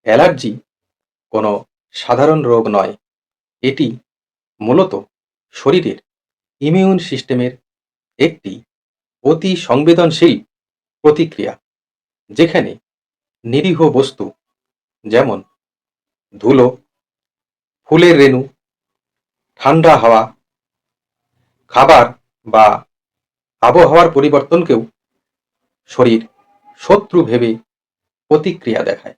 Allergy কোনো সাধারণ রোগ নয়। এটি মূলত শরীরের ইমিউন সিস্টেমের একটি অতি সংবেদনশীল প্রতিক্রিয়া, যেখানে নিরীহ বস্তু যেমন ধুলো, ফুলের রেণু, ঠান্ডা হাওয়া, খাবার বা আবহাওয়ার পরিবর্তনকেও শরীর শত্রু ভেবে প্রতিক্রিয়া দেখায়।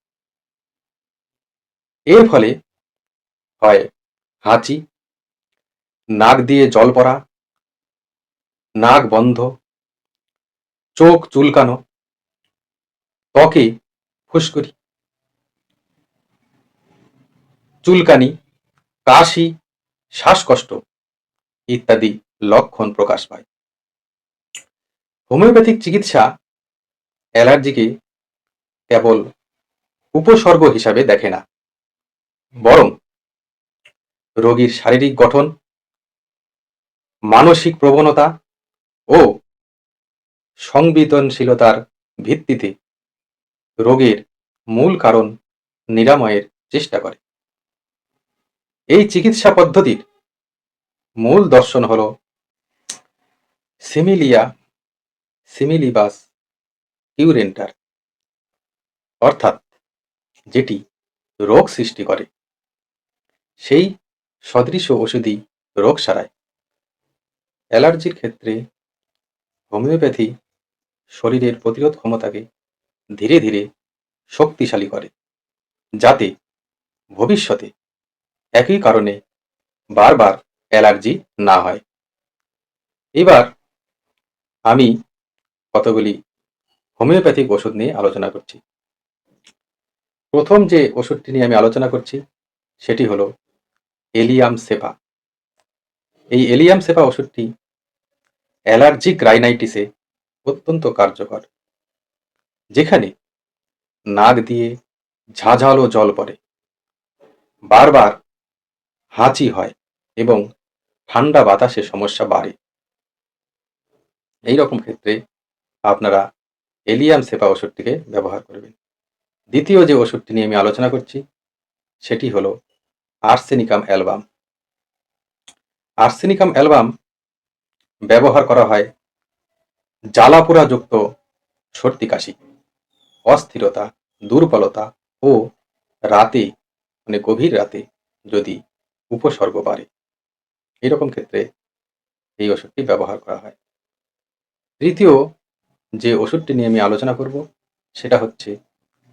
এর ফলে হয় হাঁচি, নাক দিয়ে জল পড়া, নাক বন্ধ, চোখ চুলকানো, ত্বকে ফুসকুড়ি, চুলকানি, কাশি, শ্বাসকষ্ট ইত্যাদি লক্ষণ প্রকাশ পায়। হোমিওপ্যাথিক চিকিৎসা অ্যালার্জিকে কেবল উপসর্গ হিসাবে দেখে না, বরং রোগীর শারীরিক গঠন, মানসিক প্রবণতা ও সংবেদনশীলতার ভিত্তিতে রোগের মূল কারণ নিরাময়ের চেষ্টা করে। এই চিকিৎসা পদ্ধতির মূল দর্শন হল সিমিলিয়া সিমিলিবাস কিউরেন্টার, অর্থাৎ যেটি রোগ সৃষ্টি করে সেই সদৃশ ওষুধই রোগ সারায়। অ্যালার্জির ক্ষেত্রে হোমিওপ্যাথি শরীরের প্রতিরোধ ক্ষমতাকে ধীরে ধীরে শক্তিশালী করে, যাতে ভবিষ্যতে একই কারণে বারবার অ্যালার্জি না হয়। এবার আমি কতগুলি হোমিওপ্যাথিক ওষুধ নিয়ে আলোচনা করছি। প্রথম যে ওষুধটি নিয়ে আমি আলোচনা করছি সেটি হলো এলিয়াম সেপা। এই এলিয়াম সেপা ওষুধটি অ্যালার্জিক রাইনাইটিসে অত্যন্ত কার্যকর, যেখানে নাক দিয়ে ঝাঁঝালো জল পড়ে, বারবার হাঁচি হয় এবং ঠান্ডা বাতাসে সমস্যা বাড়ে। এই রকম ক্ষেত্রে আপনারা এলিয়াম সেপা ওষুধটিকে ব্যবহার করবেন। দ্বিতীয় যে ওষুধটি নিয়ে আমি আলোচনা করছি সেটি হলো আর্সেনিকাম অ্যালবাম। আর্সেনিকাম অ্যালবাম ব্যবহার করা হয় জ্বালাপোড়াযুক্ত সর্দি কাশি, অস্থিরতা, দুর্বলতা ও রাতে গভীর রাতে যদি উপসর্গ বাড়ে, এরকম ক্ষেত্রে এই ওষুধটি ব্যবহার করা হয়। তৃতীয় যে ওষুধটি নিয়ে আমি আলোচনা করব সেটা হচ্ছে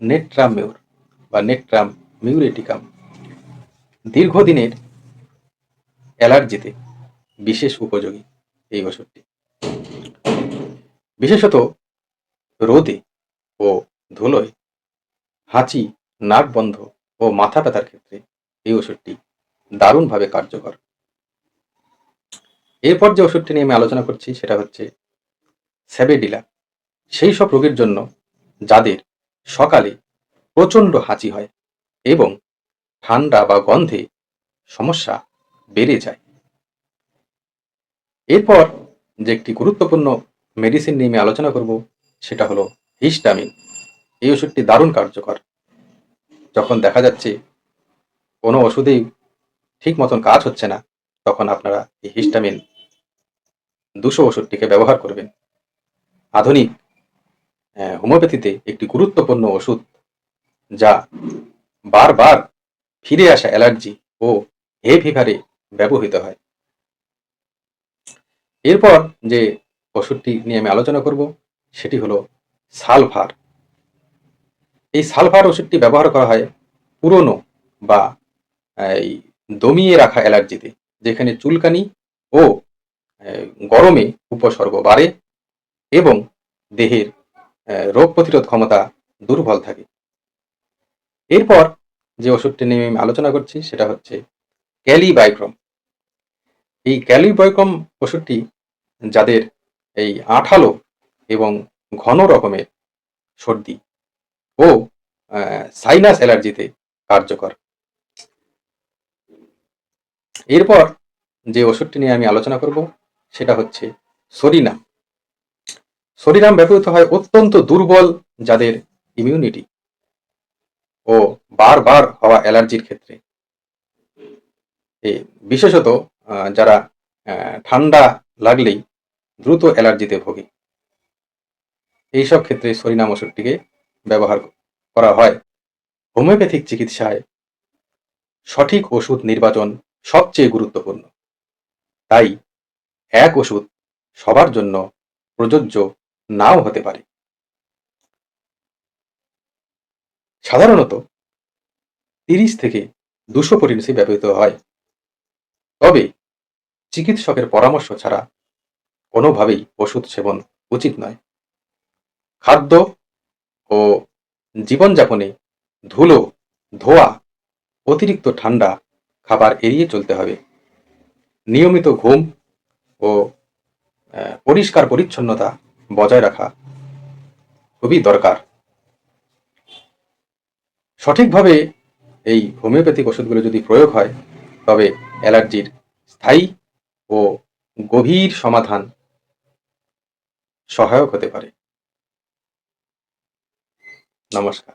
নেট্রামিউর বা নেট্রাম মিউরেটিকাম। দীর্ঘদিনের অ্যালার্জিতে বিশেষ উপযোগী এই ওষুধটি, বিশেষত রোদে ও ধুলোয়, হাঁচি, নাক বন্ধ ও মাথা ব্যথার ক্ষেত্রে এই ওষুধটি দারুণভাবে কার্যকর। এরপর যে ওষুধটি নিয়ে আমি আলোচনা করছি সেটা হচ্ছে স্যাবেডিলা। সেই সব রোগীর জন্য যাদের সকালে প্রচণ্ড হাঁচি হয় এবং ঠান্ডা বা গন্ধে সমস্যা বেড়ে যায়। এরপর যে একটি গুরুত্বপূর্ণ মেডিসিন নিয়ে আমি আলোচনা করব সেটা হলো হিস্টামিন। এই ওষুধটি দারুণ কার্যকর। যখন দেখা যাচ্ছে কোনো ওষুধেই ঠিক মতন কাজ হচ্ছে না, তখন আপনারা এই হিস্টামিন 200 ওষুধটিকে ব্যবহার করবেন। আধুনিক হোমিওপ্যাথিতে একটি গুরুত্বপূর্ণ ওষুধ, যা বারবার ফিরে আসা অ্যালার্জি ও হে ফিভারে ব্যবহৃত হয়। এরপর যে ওষুধটি নিয়ে আমি আলোচনা করব সেটি হলো সালফার। এই সালফার ওষুধটি ব্যবহার করা হয় পুরনো বা এই দমিয়ে রাখা অ্যালার্জিতে, যেখানে চুলকানি ও গরমে উপসর্গ বাড়ে এবং দেহের রোগ প্রতিরোধ ক্ষমতা দুর্বল থাকে। এরপর যে ওষুধটি নিয়ে আমি আলোচনা করছি সেটা হচ্ছে ক্যালিবাইক্রম। এই ক্যালিবাইক্রম ওষুধটি যাদের এই আঠালো এবং ঘন রকমের সর্দি ও সাইনাস অ্যালার্জিতে কার্যকর। এরপর যে ওষুধটি নিয়ে আমি আলোচনা করব সেটা হচ্ছে সরিনাম। সরিনাম ব্যবহৃত হয় অত্যন্ত দুর্বল যাদের ইমিউনিটি ও বারবার হওয়া অ্যালার্জির ক্ষেত্রে, বিশেষত যারা ঠান্ডা লাগলেই দ্রুত অ্যালার্জিতে ভোগে, এইসব ক্ষেত্রে সরিনাম ওষুধটিকে ব্যবহার করা হয়। হোমিওপ্যাথিক চিকিৎসায় সঠিক ওষুধ নির্বাচন সবচেয়ে গুরুত্বপূর্ণ। তাই এক ওষুধ সবার জন্য প্রযোজ্য নাও হতে পারে। সাধারণত 30 থেকে 200 পরিণতি ব্যবহৃত হয়, তবে চিকিৎসকের পরামর্শ ছাড়া কোনোভাবেই ওষুধ সেবন উচিত নয়। খাদ্য ও জীবনযাপনে ধুলো, ধোঁয়া, অতিরিক্ত ঠান্ডা খাবার এড়িয়ে চলতে হবে। নিয়মিত ঘুম ও পরিষ্কার পরিচ্ছন্নতা বজায় রাখা খুবই দরকার। সঠিকভাবে এই হোমিওপ্যাথিক ওষুধগুলো যদি প্রয়োগ হয়, তবে অ্যালার্জির স্থায়ী ও গভীর সমাধান সহায়ক হতে পারে। নমস্কার।